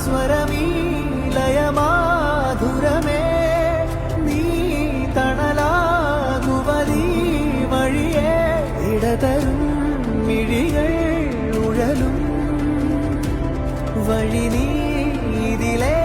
സ്വരമീ ലയമാധുരമേ നീ തണലാകുവതീ വഴിയേ ഇടതരും മിഴികൾ ഉഴലും വഴി നീ ഇതിലേ